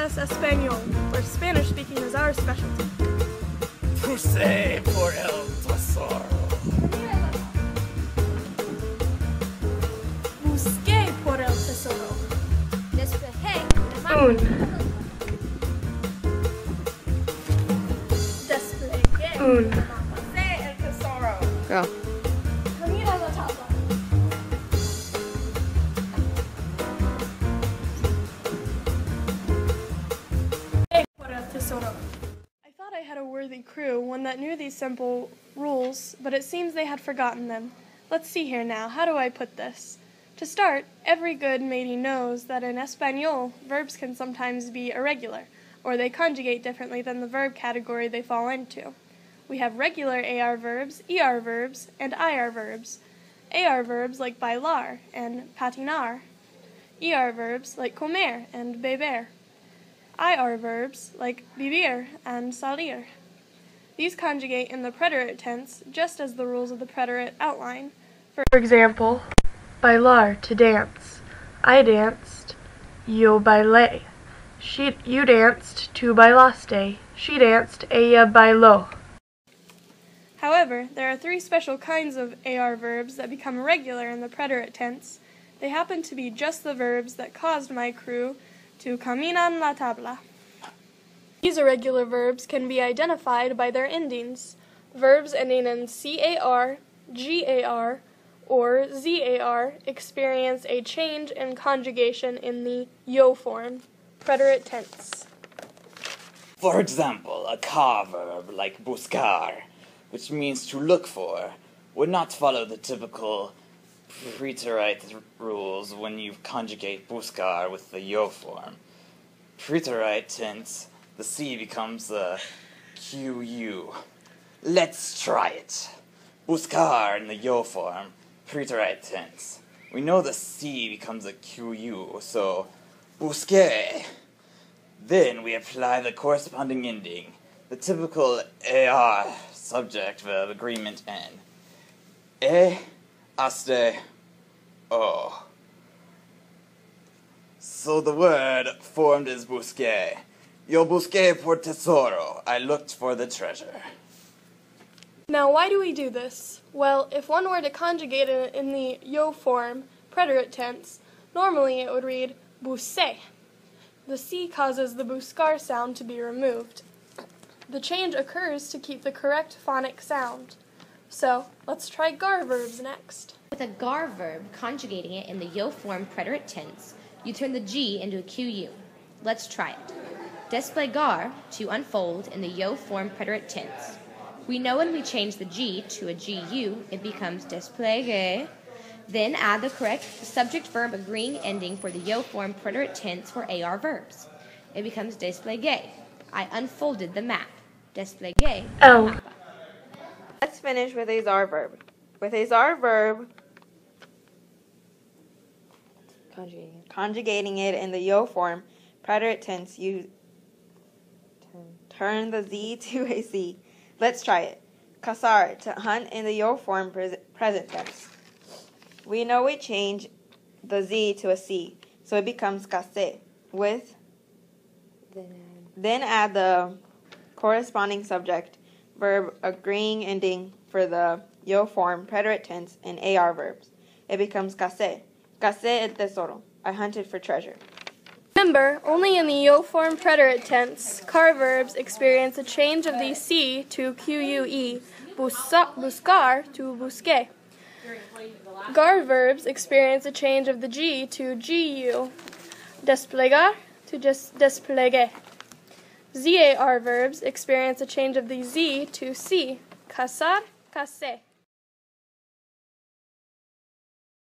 es español, where Spanish speaking is our specialty. Puse por el tesoro. Busqué por el tesoro. Un. Desplegué. Un. Pasé el tesoro. Go. Camina la tabla. Por el tesoro. I thought I had a worthy crew, one that knew these simple rules, but it seems they had forgotten them. Let's see here now. How do I put this? To start, every good Madi knows that in Espanol, verbs can sometimes be irregular, or they conjugate differently than the verb category they fall into. We have regular AR verbs, ER verbs, and IR verbs. AR verbs like bailar and patinar. ER verbs like comer and beber. IR verbs like vivir and salir. These conjugate in the preterite tense just as the rules of the preterite outline. For example, bailar, to dance. I danced, yo bailé. You danced, tú bailaste. She danced, ella bailó. However, there are three special kinds of AR verbs that become regular in the preterite tense. They happen to be just the verbs that caused my crew to caminan la tabla. These irregular verbs can be identified by their endings. Verbs ending in CAR, GAR, or ZAR experience a change in conjugation in the yo form, preterite tense. For example, a car verb like buscar, which means to look for, would not follow the typical preterite rules when you conjugate buscar with the yo form. Preterite tense, the C becomes the QU. Let's try it. Buscar in the yo form, preterite tense. We know the C becomes a QU, so busqué. Then we apply the corresponding ending, the typical AR subject verb agreement N. Haste, o. So the word formed is busqué. Yo busqué por tesoro. I looked for the treasure. Now, why do we do this? Well, if one were to conjugate it in the yo form, preterite tense, normally it would read busé. The C causes the buscar sound to be removed. The change occurs to keep the correct phonic sound. So, let's try gar verbs next. With a gar verb, conjugating it in the yo form preterite tense, you turn the G into a QU. Let's try it. Desplegar, to unfold, in the yo form preterite tense. We know when we change the G to a GU, it becomes desplegué. Then add the correct subject-verb agreeing ending for the yo form preterite tense for AR verbs. It becomes desplegué. I unfolded the map. Desplegué. L. Let's finish with a zar verb. With a zar verb, conjugating it in the yo form, preterite tense, you turn the Z to a C. Let's try it. Cazar, to hunt in the yo form, present tense. We know we change the Z to a C, so it becomes cacé. With then add the corresponding subject verb agreeing ending for the yo form preterite tense in AR verbs. It becomes cacé. Cacé el tesoro. I hunted for treasure. Remember, only in the yo form preterite tense, car verbs experience a change of the C to QUE, buscar to busqué. Gar verbs experience a change of the G to GU, desplegar to desplegué. ZAR verbs experience a change of the Z to C, cazar, cacé.